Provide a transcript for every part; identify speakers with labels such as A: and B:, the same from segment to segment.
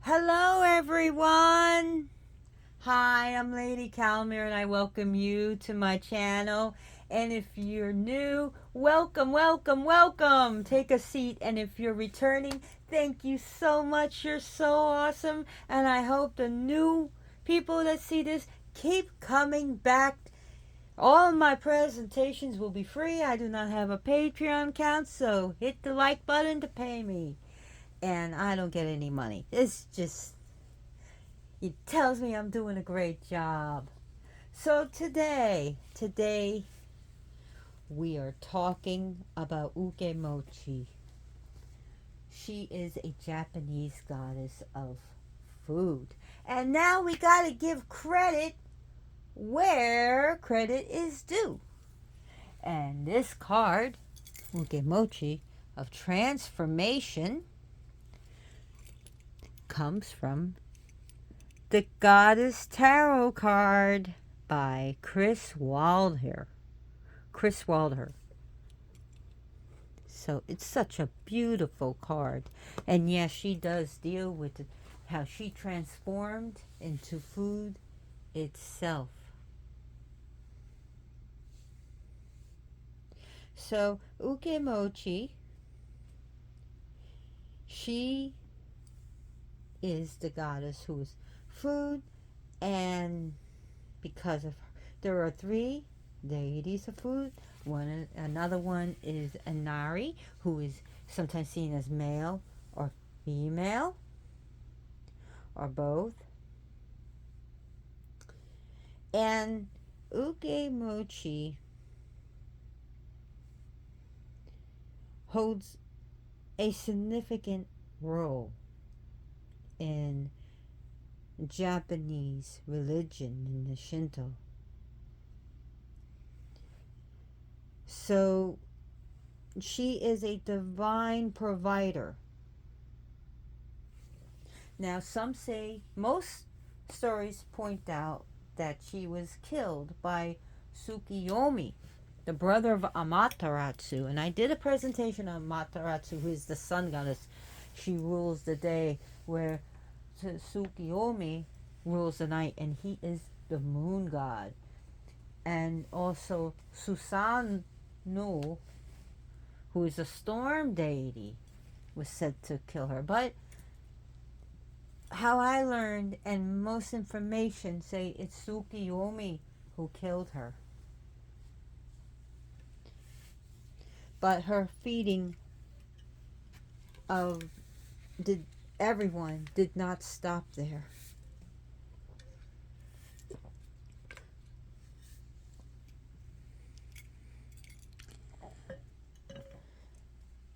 A: Hello, everyone. Hi, I'm Lady Calmer, and I welcome you to my channel. And if you're new, welcome, welcome, welcome. Take a seat. And if you're returning, thank you so much. You're so awesome. And I hope the new people that see this keep coming back. All my presentations will be free. I do not have a Patreon account, so hit the like button to pay me. And I don't get any money. It tells me I'm doing a great job. So today we are talking about Ukemochi. She is a Japanese goddess of food. And now we gotta give credit where credit is due. And this card, Ukemochi of transformation, comes from the Goddess Tarot card by Chris Waldher. So it's such a beautiful card. And yes, she does deal with how she transformed into food itself. So Ukemochi, she is the goddess who is food, and because of her, there are three deities of food. Another one is Inari, who is sometimes seen as male or female or both. And Ukemochi holds a significant role in Japanese religion, in the Shinto. So she is a divine provider. Now, most stories point out that she was killed by Tsukiyomi, the brother of Amaterasu. And I did a presentation on Amaterasu, who is the sun goddess. She rules the day, where Tsukiyomi rules the night, and he is the moon god. And also Susanoo, who is a storm deity, was said to kill her. But how I learned, and most information say it's Tsukiyomi who killed her. But her feeding of everyone did not stop there.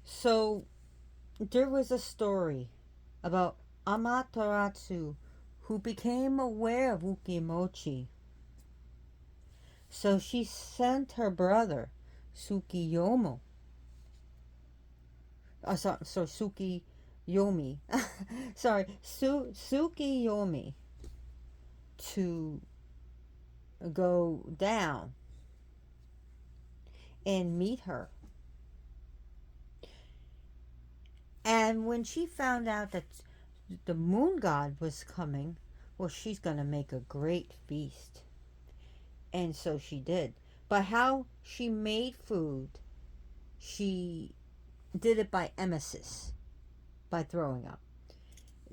A: So there was a story about Amaterasu, who became aware of Ukemochi. So she sent her brother Tsukiyomi. Tsukiyomi. Sorry, Tsukiyomi, to go down and meet her. And when she found out that the moon god was coming, well, she's going to make a great feast. And so she did. But how she made food, she did it by emesis, by throwing up.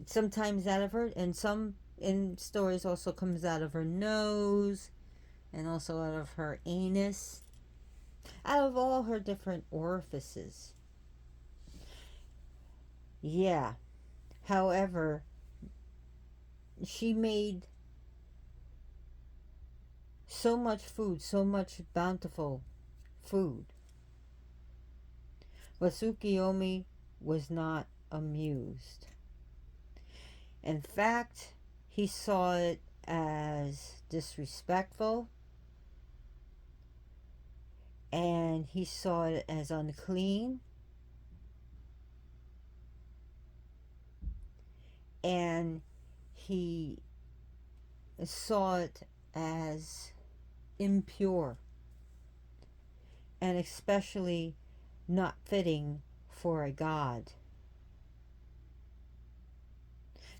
A: Sometimes out of her, and some in stories also comes out of her nose, and also out of her anus, out of all her different orifices. Yeah. However, she made so much food, so much bountiful food. But Tsukiyomi was not amused. In fact, he saw it as disrespectful, and he saw it as unclean, and he saw it as impure, and especially not fitting for a god.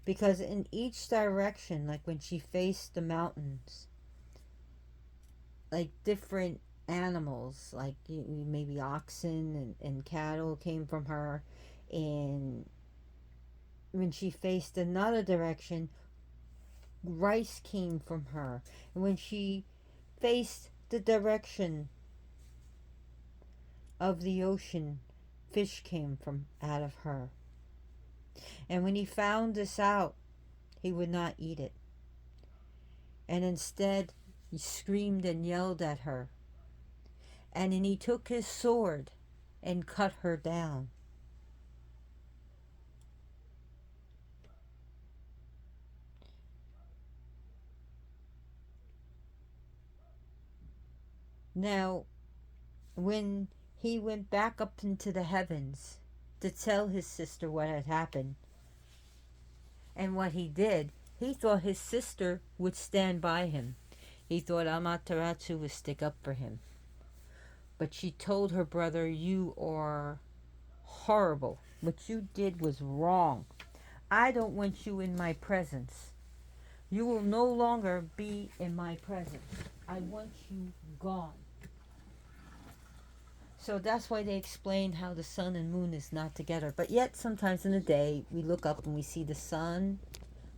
A: because in each direction, like when she faced the mountains, like different animals, like maybe oxen and cattle came from her. And when she faced another direction, rice came from her. And when she faced the direction of the ocean, fish came from out of her. And when he found this out, he would not eat it. And instead, he screamed and yelled at her. And then he took his sword and cut her down. Now, when he went back up into the heavens to tell his sister what had happened and what he did, he thought his sister would stand by him. He thought Amaterasu would stick up for him. But she told her brother, "You are horrible. What you did was wrong. I don't want you in my presence. You will no longer be in my presence. I want you gone." So that's why they explain how the sun and moon is not together. But yet, sometimes in the day, we look up and we see the sun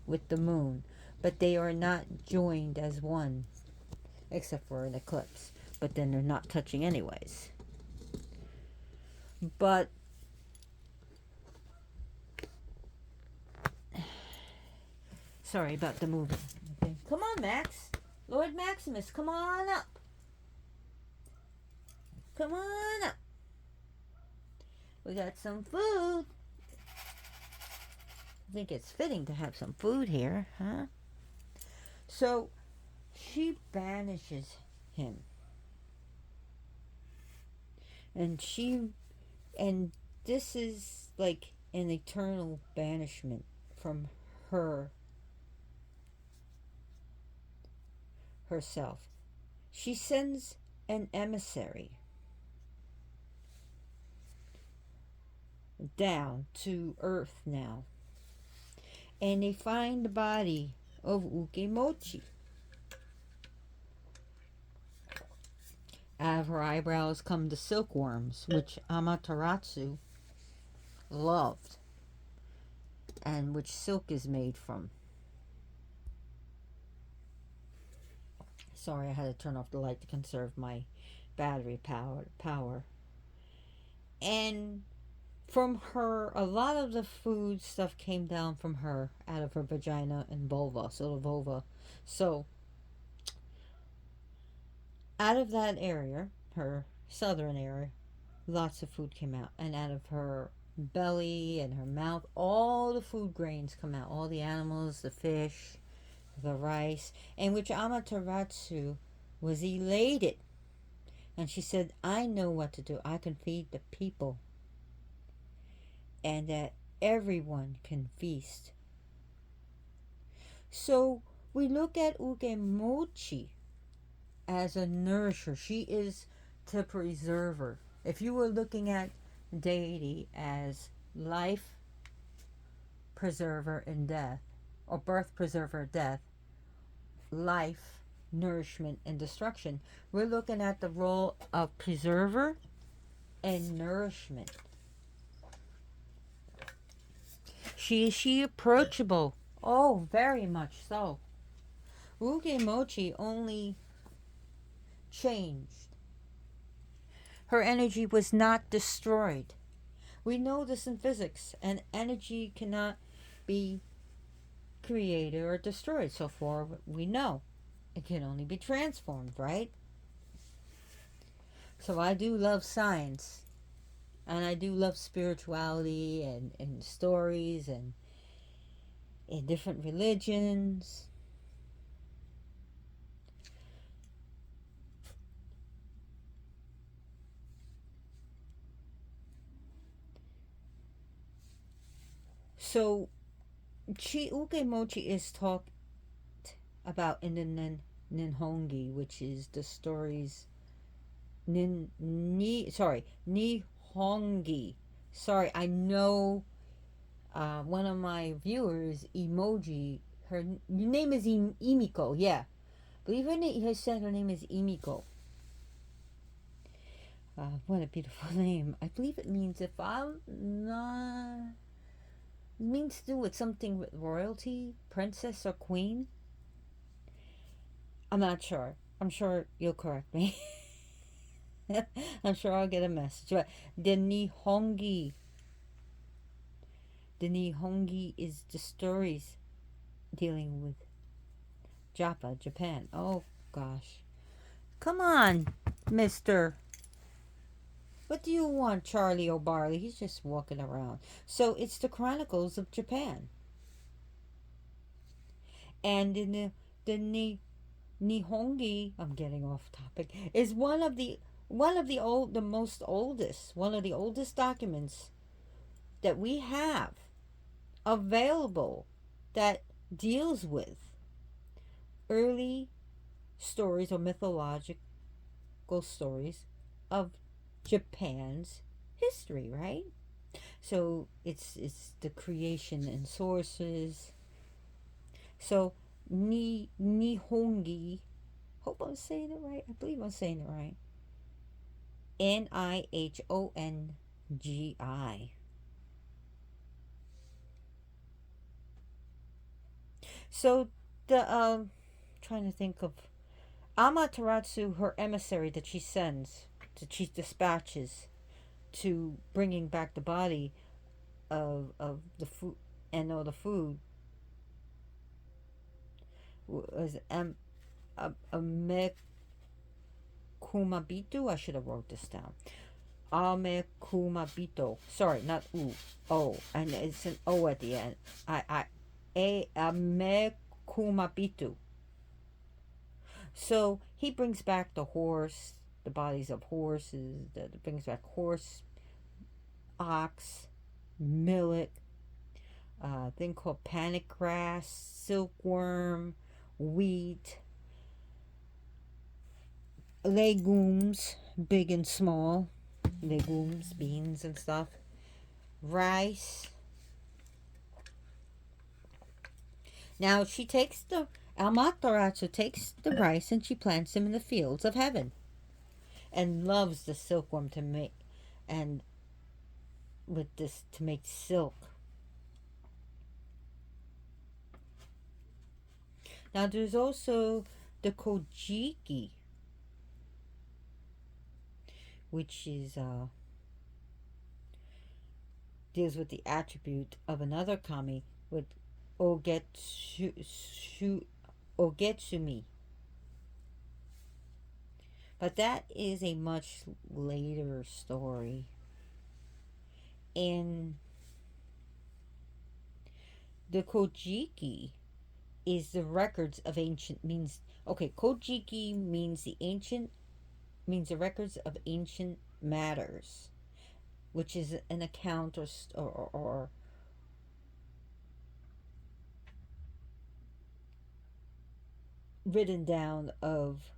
A: with the moon. But they are not joined as one, except for an eclipse. But then they're not touching anyways. But sorry about the moving. Okay. Come on, Max. Lord Maximus, come on up. Come on up. We got some food. I think it's fitting to have some food here, huh? So she banishes him. And this is like an eternal banishment from her herself. She sends an emissary down to Earth now, and they find the body of Ukemochi. Out of her eyebrows come the silkworms, which Amaterasu loved, and which silk is made from. Sorry, I had to turn off the light to conserve my battery power. And from her, a lot of the food stuff came down from her, out of her vagina and vulva, so the vulva. So, out of that area, her southern area, lots of food came out. And out of her belly and her mouth, all the food grains come out. All the animals, the fish, the rice. And which Amaterasu was elated. And she said, "I know what to do. I can feed the people. And that everyone can feast." So we look at Ukemochi as a nourisher. She is the preserver. If you were looking at deity as life preserver in death, or birth preserver death, life, nourishment, and destruction, we're looking at the role of preserver and nourishment. Is she approachable? Oh, very much so. Ukemochi only changed. Her energy was not destroyed. We know this in physics, and energy cannot be created or destroyed. So far, we know it can only be transformed, right? So I do love science, and I do love spirituality and stories and different religions. So Ukemochi is talked about in the Nihongi, which is the stories Nihongi. Sorry, I know One of my viewers, Emoji, her name is Imiko. Yeah, believe her said her name is Imiko. What a beautiful name. I believe it means, if I'm not, it means to do with something with royalty, princess or queen. I'm not sure. I'm sure you'll correct me. I'm sure I'll get a message. But the Nihongi. The Nihongi is the stories dealing with Japan. Oh gosh. Come on, mister. What do you want, Charlie O'Barley? He's just walking around. So it's the Chronicles of Japan. And in the Nihongi, I'm getting off topic, is one of the oldest documents that we have available that deals with early stories or mythological stories of Japan's history, right? So it's the creation and sources. So Nihongi, hope I'm saying it right. I believe I'm saying it right. Nihongi. So the trying to think of Amaterasu, her emissary that she sends, that she dispatches to bringing back the body of the food and all the food, was Amekumabitu. I should have wrote this down. Amekumabito. Sorry, not U. O. And it's an O at the end. Amekumabitu. So he brings back the horse, the bodies of horses, brings back horse, ox, millet, thing called panic grass, silkworm, wheat, legumes, big and small, legumes, beans and stuff, rice. Now she takes the Amaterasu takes the rice and she plants them in the fields of heaven, and loves the silkworm to make, and with this to make silk. Now there's also the Kojiki, which is deals with the attribute of another kami with Ogetsumi. But that is a much later story. And the Kojiki is the records of ancient means. Okay, Kojiki means the records of ancient matters, which is an account or written down of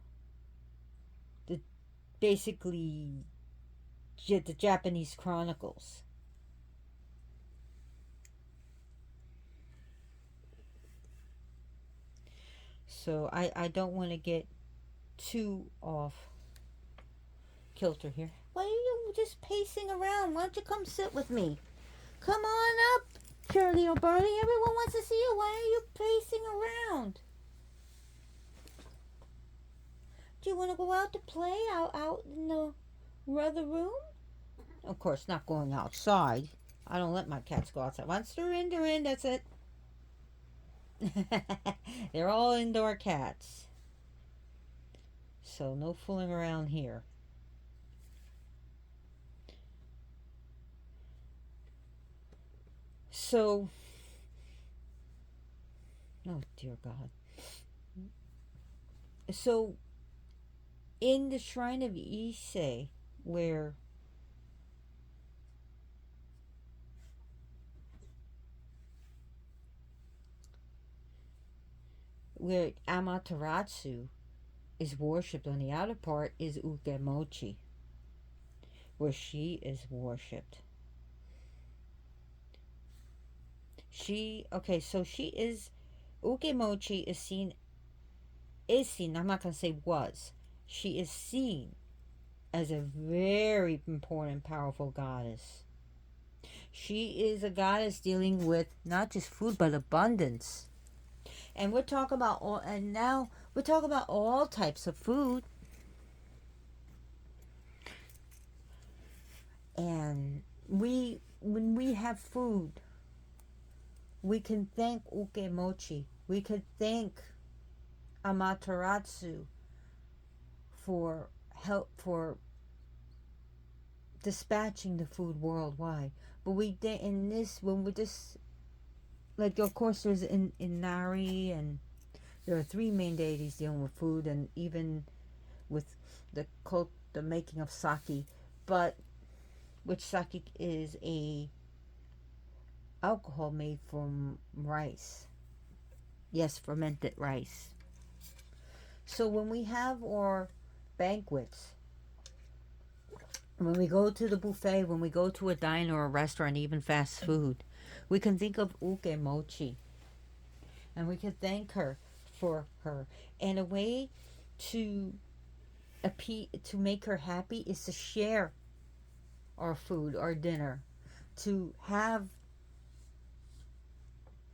A: the basically the Japanese chronicles. So I don't want to get too off kilter here. Why are you just pacing around? Why don't you come sit with me? Come on up, Charlie O'Barley. Everyone wants to see you. Why are you pacing around? Do you want to go out to play out in the other room? Of course, not going outside. I don't let my cats go outside. Once they're in, that's it. They're all indoor cats. So no fooling around here. So, oh dear God. So, in the Shrine of Ise, where Amaterasu is worshipped, on the outer part is Ukemochi, where she is worshipped. So she is, Ukemochi is seen, I'm not going to say was, she is seen as a very important, powerful goddess. She is a goddess dealing with not just food, but abundance. And we're talking about all, and now we're talking about all types of food. And when we have food, we can thank Ukemochi. We could thank Amaterasu for help, for dispatching the food worldwide. But we did in this, when we just, like, of course there's in Nari, and there are three main deities dealing with food, and even with the making of sake, but which sake is a alcohol made from rice. Yes, fermented rice. So when we have our banquets, when we go to the buffet, when we go to a diner or a restaurant, even fast food, we can think of Ukemochi, and we can thank her for her. And a way to to make her happy is to share our food, our dinner, to have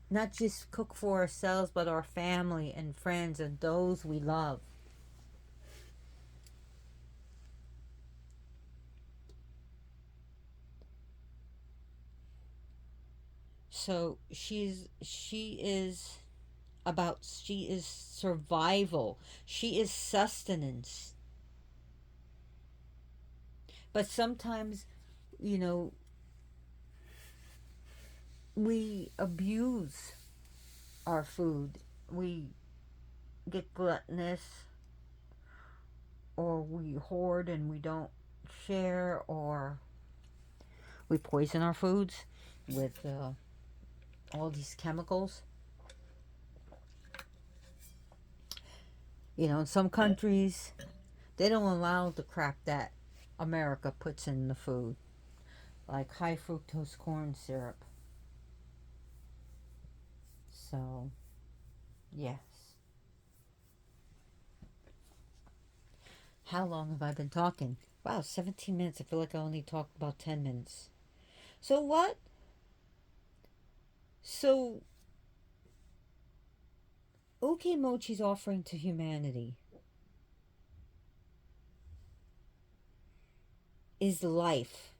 A: not just cook for ourselves, but our family and friends and those we love. So she is survival. She is sustenance. But sometimes, you know, we abuse our food. We get gluttonous, or we hoard and we don't share, or we poison our foods with all these chemicals. In some countries, they don't allow the crap that America puts in the food, like high fructose corn syrup. So, yes. How long have I been talking? Wow, 17 minutes. I feel like I only talked about 10 minutes. So, what? So, Ukemochi's offering to humanity is life.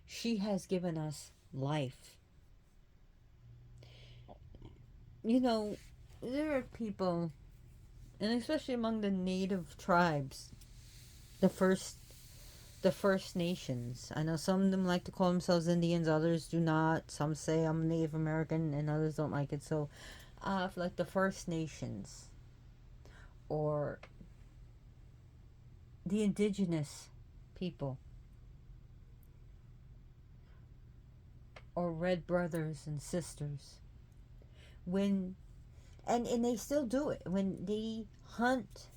A: She has given us life. There are people, and especially among the native tribes, the First Nations. I know some of them like to call themselves Indians, others do not. Some say I'm Native American, and others don't like it. So, like the First Nations, or the indigenous people, or red brothers and sisters, when and they still do it when they hunt.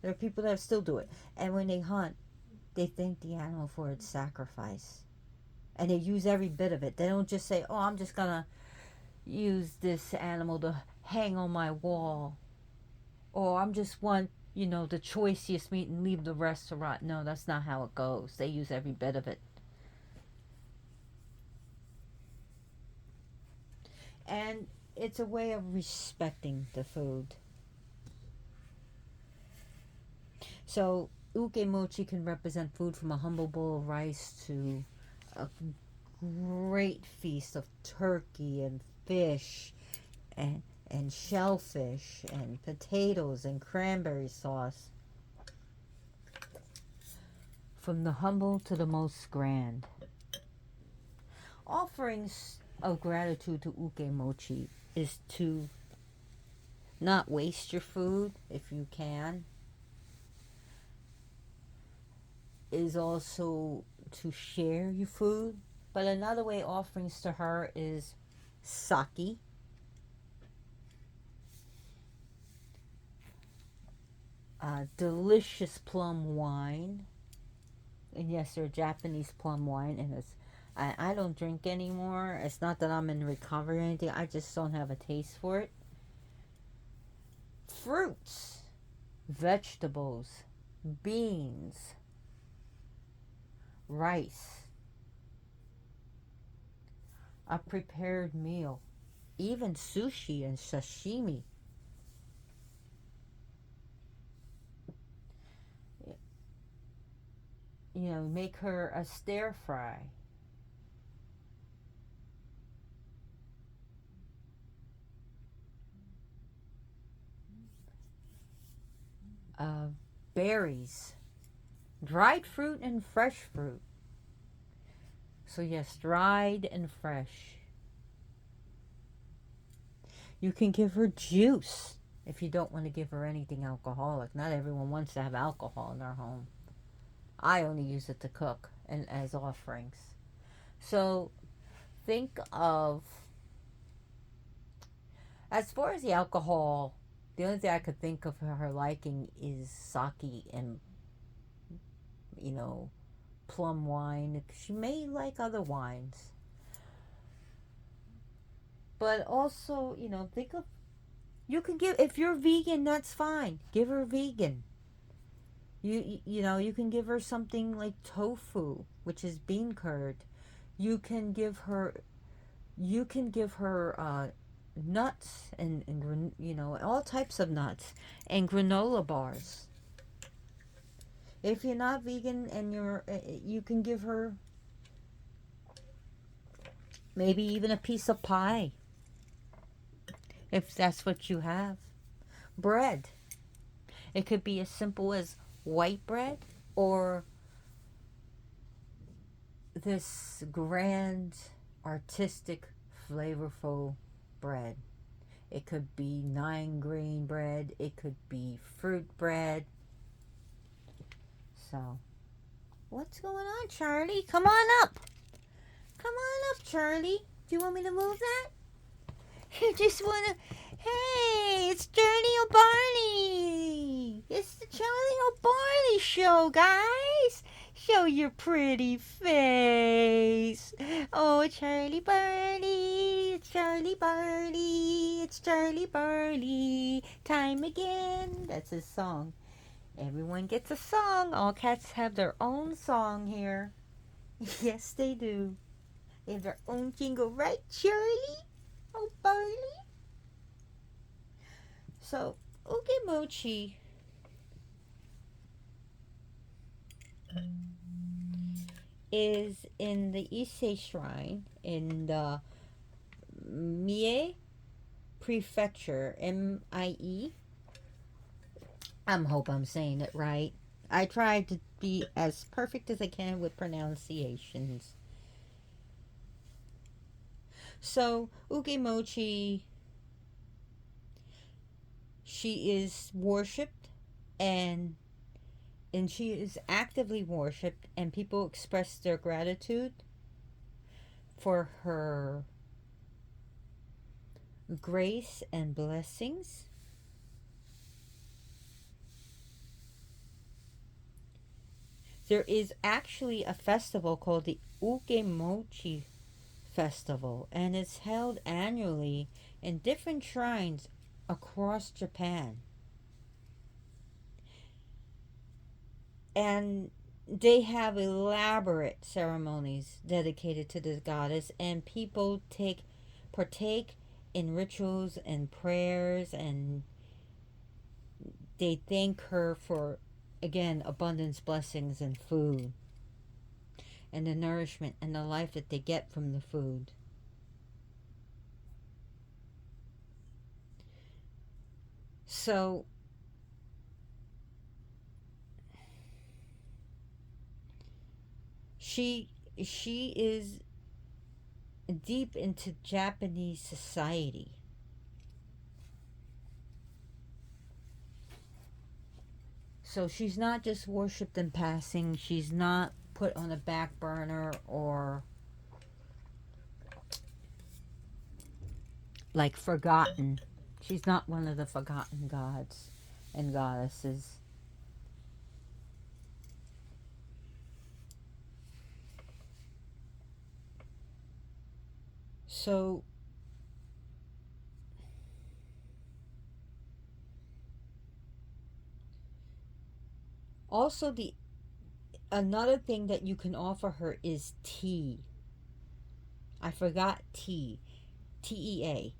A: There are people that still do it, and when they hunt, they thank the animal for its sacrifice, and they use every bit of it. They don't just say, "Oh, I'm just gonna use this animal to hang on my wall," or "I'm just want the choicest meat and leave the rest to rot." No, that's not how it goes. They use every bit of it, and it's a way of respecting the food. So ukemochi can represent food from a humble bowl of rice to a great feast of turkey and fish and shellfish and potatoes and cranberry sauce. From the humble to the most grand. Offerings of gratitude to ukemochi is to not waste your food if you can. Is also to share your food. But another way offerings to her is sake, delicious plum wine, and yes, they're Japanese plum wine, and it's I don't drink anymore. It's not that I'm in recovery or anything. I just don't have a taste for it. Fruits, vegetables, beans, rice, a prepared meal, even sushi and sashimi. You know, make her a stir fry. Uh, Berries, dried fruit and fresh fruit. So, yes, dried and fresh. You can give her juice if you don't want to give her anything alcoholic. Not everyone wants to have alcohol in their home. I only use it to cook and as offerings. So, think of, as far as the alcohol, the only thing I could think of her liking is sake and, you know, plum wine. She may like other wines. But also, you know, think of, you can give, if you're vegan, that's fine. Give her vegan. You know, you can give her something like tofu, which is bean curd. You can give her nuts and you know, all types of nuts and granola bars. If you're not vegan and you can give her maybe even a piece of pie if that's what you have. Bread. It could be as simple as white bread or this grand, artistic, flavorful bread. It could be 9 grain bread. It could be fruit bread. So, what's going on, Charlie? Come on up. Come on up, Charlie. Do you want me to move that? You just want to... Hey, it's Charlie O'Barney. It's the Charlie O'Barney show, guys. Show your pretty face. Oh, Charlie Barney. It's Charlie Barney. It's Charlie Barney. Time again. That's his song. Everyone gets a song. All cats have their own song here. Yes, they do. They have their own jingle, right, Charlie? Oh, Barney. So, Ukemochi is in the Ise Shrine in the Mie Prefecture, M-I-E. I hope I'm saying it right. I try to be as perfect as I can with pronunciations. So, Ukemochi, she is worshipped and she is actively worshipped, and people express their gratitude for her grace and blessings. There is actually a festival called the Ukemochi Festival, and it's held annually in different shrines across Japan. And they have elaborate ceremonies dedicated to this goddess, and people partake in rituals and prayers, and they thank her for, again, abundance, blessings, and food, and the nourishment and the life that they get from the food. So, she is deep into Japanese society. So she's not just worshipped in passing. She's not put on a back burner or like forgotten. She's not one of the forgotten gods and goddesses. So also the another thing that you can offer her is tea. I forgot tea. TEA.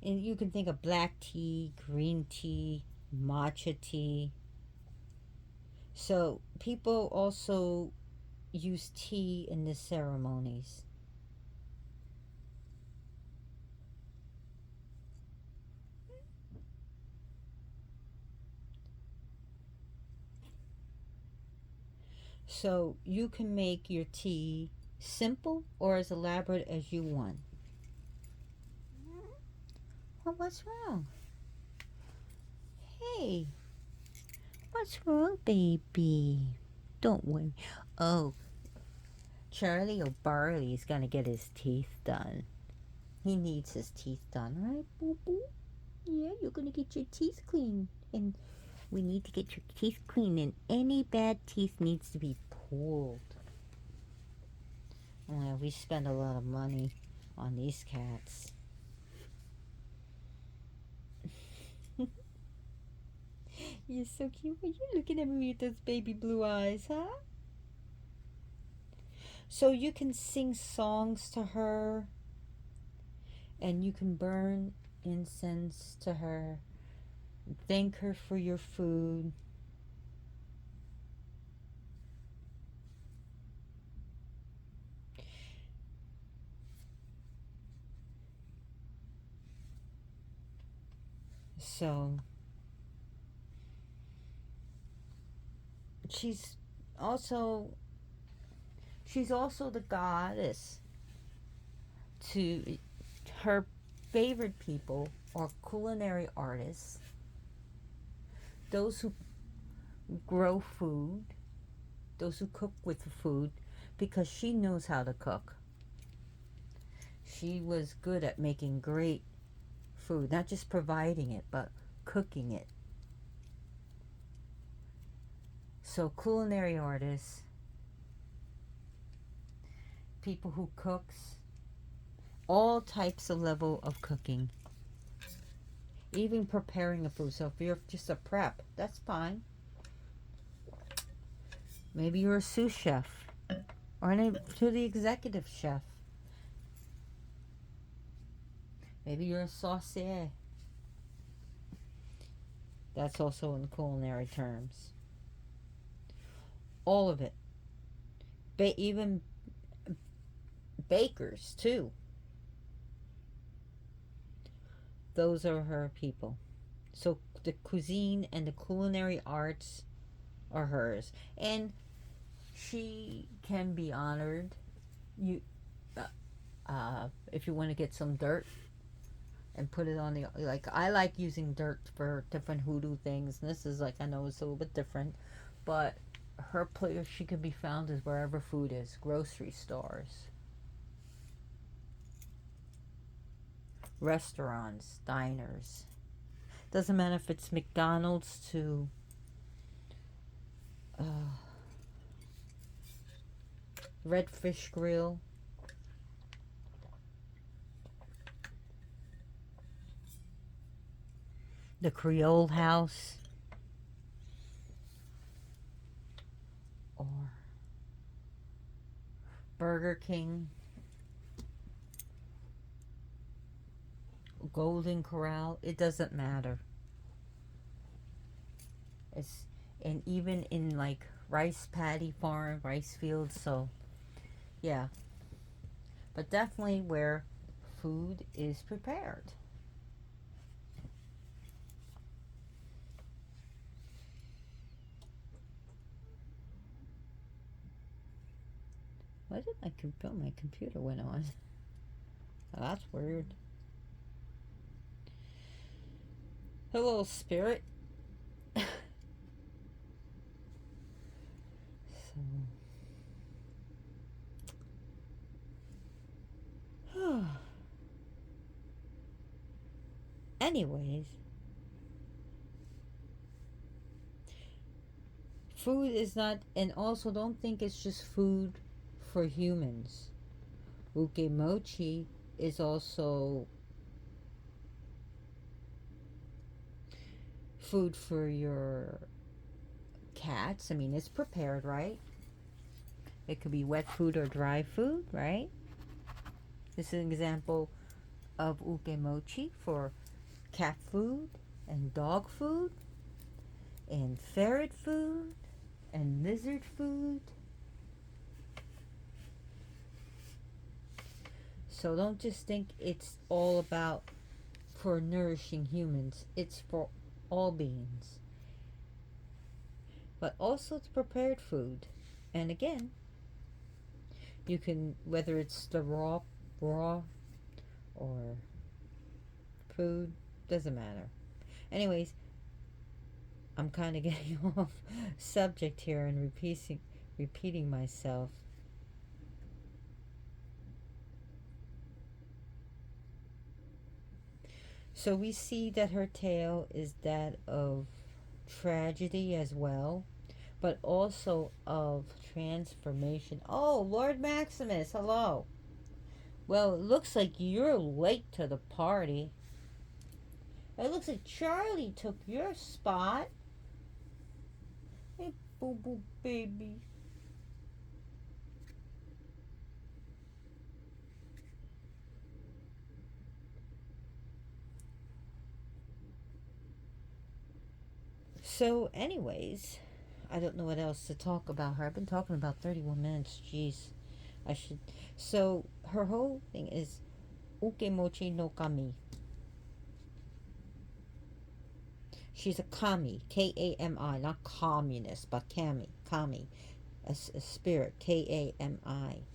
A: And you can think of black tea, green tea, matcha tea. So people also use tea in the ceremonies. So you can make your tea simple or as elaborate as you want. Well, what's wrong? Hey, what's wrong, baby? Don't worry. Oh, Charlie O'Barley's gonna get his teeth done. He needs his teeth done, right, boo boo? Yeah, you're gonna get your teeth cleaned. And we need to get your teeth cleaned, and any bad teeth needs to be pulled. Well, we spend a lot of money on these cats. You're so cute. Are you looking at me with those baby blue eyes, huh? So you can sing songs to her, and you can burn incense to her, thank her for your food. So she's also she's also the goddess to her favorite people are culinary artists, those who grow food, those who cook with the food, because she knows how to cook. She was good at making great food, not just providing it, but cooking it. So culinary artists, people who cooks, all types of level of cooking, even preparing a food. So if you're just a prep, that's fine. Maybe you're a sous chef or to the executive chef. Maybe you're a saucier. That's also in culinary terms. All of it. Even bakers, too. Those are her people. So the cuisine and the culinary arts are hers. And she can be honored. You, if you want to get some dirt and put it on the, like, I like using dirt for different hoodoo things. And this is like, I know it's a little bit different, but her place she could be found is wherever food is, grocery stores, restaurants, diners. Doesn't matter if it's McDonald's to uh, Redfish Grill. The Creole House, or Burger King, Golden Corral. It doesn't matter. It's and even in like rice paddy farm, rice fields. So yeah, but definitely where food is prepared. Why did my computer went on? Oh, that's weird. Hello, spirit. So, anyways, food is not, and also don't think it's just food for humans. Ukemochi is also food for your cats. I mean, it's prepared, right? It could be wet food or dry food, right? This is an example of ukemochi for cat food and dog food and ferret food and lizard food. So don't just think it's all about for nourishing humans. It's for all beings. But also it's prepared food. And again, you can, whether it's the raw or food, doesn't matter. Anyways, I'm kind of getting off subject here and repeating myself. So we see that her tale is that of tragedy as well, but also of transformation. Oh, Lord Maximus, hello. Well, it looks like you're late to the party. It looks like Charlie took your spot. Hey, boo boo baby. So, anyways, I don't know what else to talk about her. I've been talking about 31 minutes. Jeez. I should. So, her whole thing is Ukemochi no Kami. She's a kami, Kami, not communist, but kami, a spirit, Kami.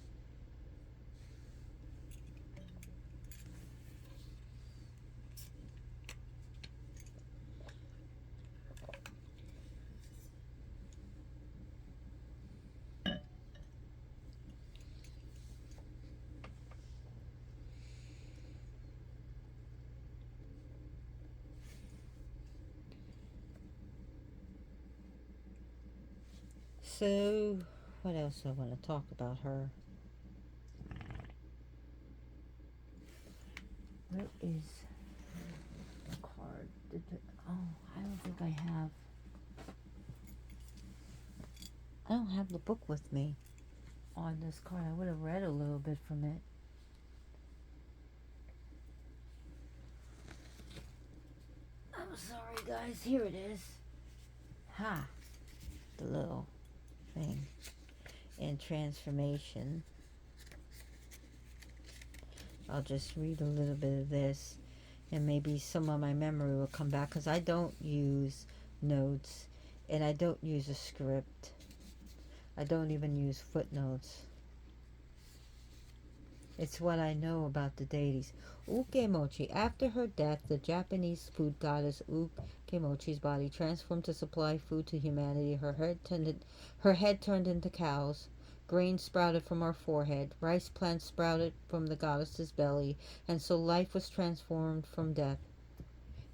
A: So, what else do I want to talk about her? Where is the card? Oh, I don't think I have. I don't have the book with me on this card. I would have read a little bit from it. I'm sorry, guys. Here it is. Ha! The little thing. And transformation. I'll just read a little bit of this, and maybe some of my memory will come back, because I don't use notes, and I don't use a script. I don't even use footnotes. It's what I know about the deities. Ukemochi. After her death, the Japanese food goddess Ukemochi's body transformed to supply food to humanity. Her head turned into cows. Grain sprouted from her forehead. Rice plants sprouted from the goddess's belly. And so life was transformed from death.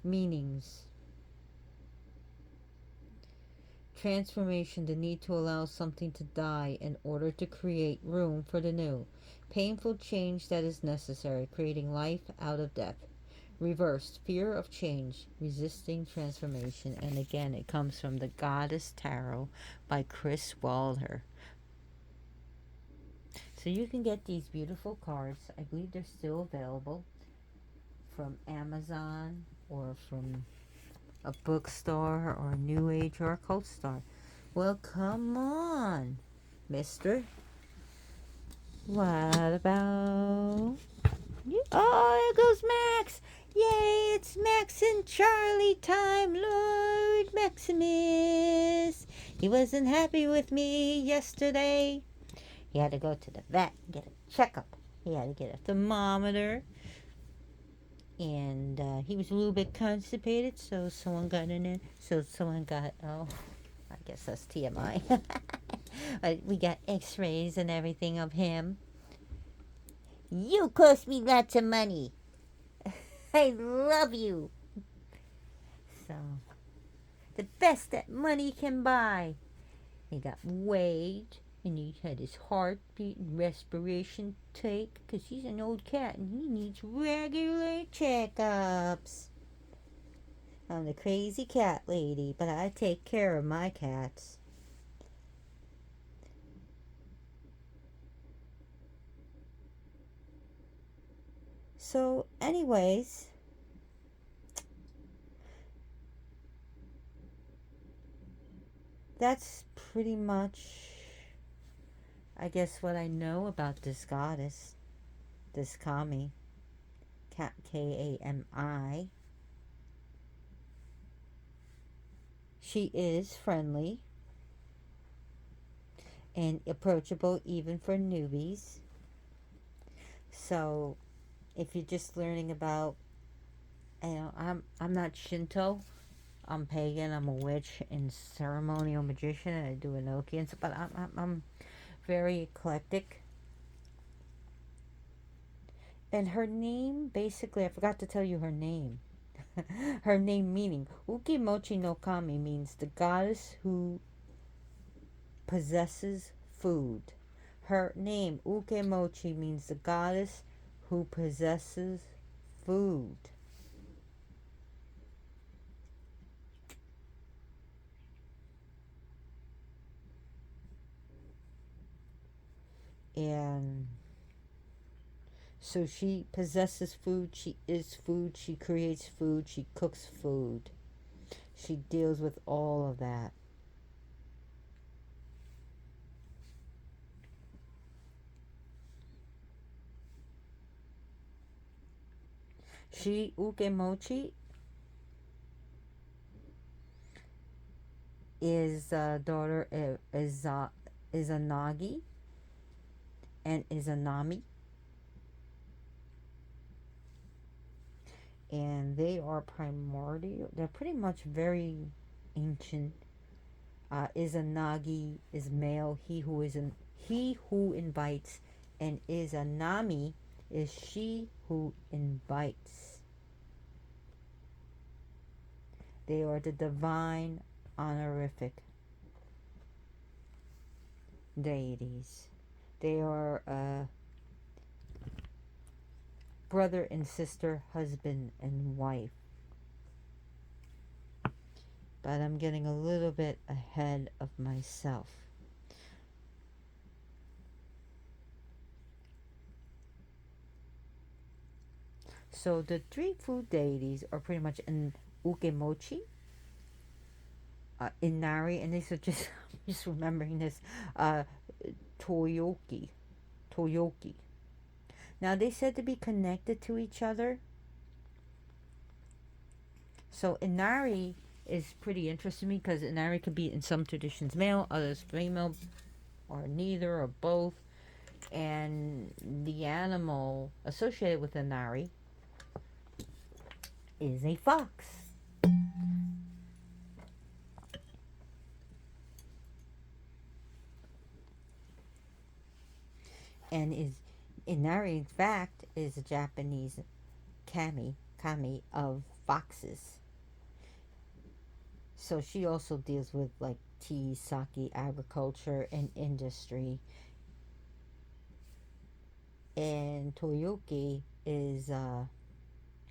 A: Meanings. Transformation, the need to allow something to die in order to create room for the new. Painful change that is necessary, creating life out of death. Reversed, fear of change, resisting transformation. And again, it comes from the Goddess Tarot by Chris Walder. So you can get these beautiful cards. I believe they're still available from Amazon or from a bookstore or a New Age or a cult store. Well, come on, mister. What about you? Oh, there goes Max. Yay, it's Max and Charlie time, Lord Maximus. He wasn't happy with me yesterday. He had to go to the vet and get a checkup. He had to get a thermometer. And he was a little bit constipated, so someone got in there. So someone got, oh, I guess that's TMI. We got x-rays and everything of him. You cost me lots of money. I love you. So, the best that money can buy. He got weighed. And he had his heartbeat and respiration take because he's an old cat and he needs regular checkups. I'm the crazy cat lady, but I take care of my cats. So, anyways, that's pretty much, I guess, what I know about this goddess, this Kami, Kami. She is friendly and approachable even for newbies. So, if you're just learning about, I'm not Shinto. I'm pagan. I'm a witch and ceremonial magician. And I do enoki and stuff, but I'm very eclectic. And her name, basically, I forgot to tell you her name. Her name meaning Ukemochi no Kami means the goddess who possesses food. Her name Ukemochi means the goddess who possesses food. And so she possesses food, she is food, she creates food, she cooks food. She deals with all of that. She, Ukemochi, is a daughter of Izanagi and Izanami. And they are primordial. They're pretty much very ancient. Izanagi is male, he who invites, and Izanami is she who invites. They are the divine honorific deities. They are brother and sister, husband and wife. But I'm getting a little bit ahead of myself. So the three food deities are pretty much in Ukemochi, Inari, and these are just just remembering this, Toyoki. Toyoki. Now they said to be connected to each other. So Inari is pretty interesting to me because Inari could be in some traditions male, others female, or neither, or both. And the animal associated with Inari is a fox. And is Inari, in fact, is a Japanese kami of foxes. So she also deals with like tea, sake, agriculture, and industry. And Toyoki is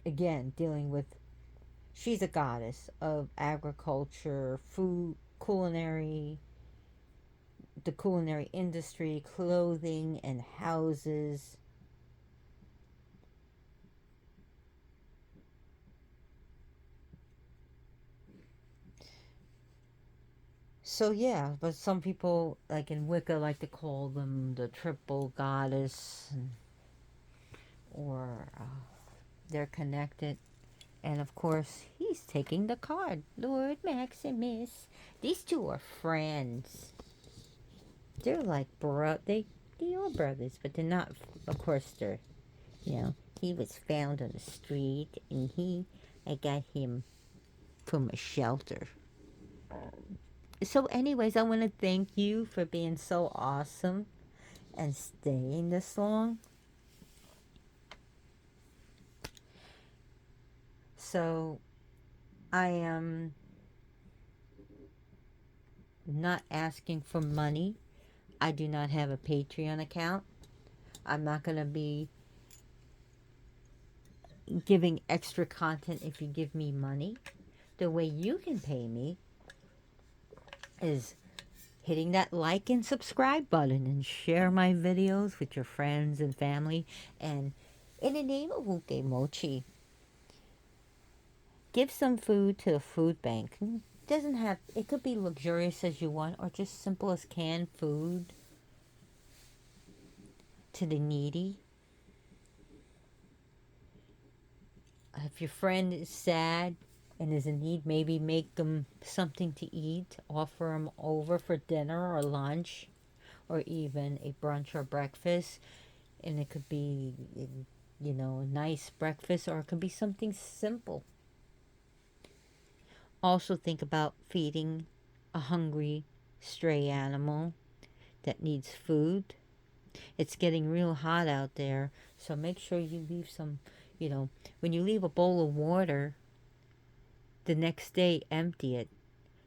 A: again dealing with. She's a goddess of agriculture, food, the culinary industry, clothing, and houses. So yeah, but some people like in Wicca like to call them the triple goddess, or they're connected. And of course, he's taking the card, Lord Maximus. These two are friends. They're like they are brothers, but they're not. Of course, they're you know he was found on the street, and I got him from a shelter. So, anyways, I want to thank you for being so awesome and staying this long. So, I am not asking for money. I do not have a Patreon account. I'm not going to be giving extra content if you give me money. The way you can pay me is hitting that like and subscribe button and share my videos with your friends and family. And in the name of Ukemochi, give some food to the food bank. Doesn't have, it could be luxurious as you want or just simple as canned food to the needy. If your friend is sad and is in need, maybe make them something to eat. Offer them over for dinner or lunch or even a brunch or breakfast. And it could be, you know, a nice breakfast or it could be something simple. Also, think about feeding a hungry stray animal that needs food. It's getting real hot out there, so make sure you leave some, you know, when you leave a bowl of water, the next day empty it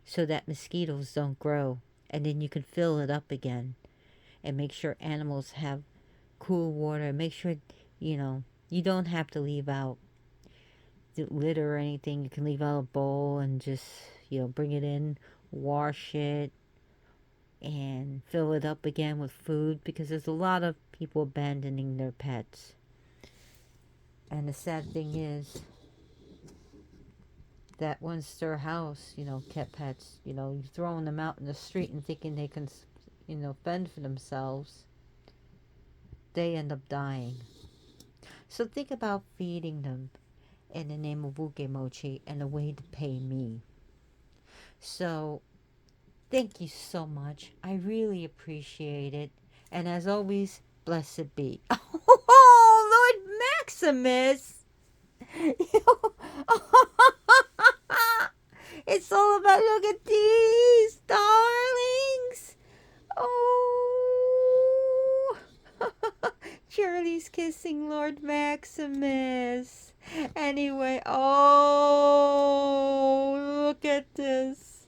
A: so that mosquitoes don't grow, and then you can fill it up again. And make sure animals have cool water. Make sure, you know, you don't have to leave out the litter or anything. You can leave out a bowl and just, you know, bring it in, wash it, and fill it up again with food, because there's a lot of people abandoning their pets. And the sad thing is that once their house, you know, kept pets, you know, you're throwing them out in the street and thinking they can, you know, fend for themselves, they end up dying. So think about feeding them in the name of Ukemochi and a way to pay me. So thank you so much. I really appreciate it. And as always, blessed be. Oh, Lord Maximus! It's all about, look at these darlings. Oh. Charlie's kissing Lord Maximus. Anyway, oh, look at this.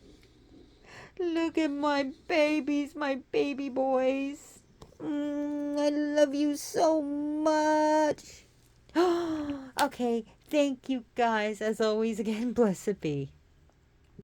A: Look at my babies, my baby boys. I love you so much. Okay, thank you guys. As always, again, blessed be.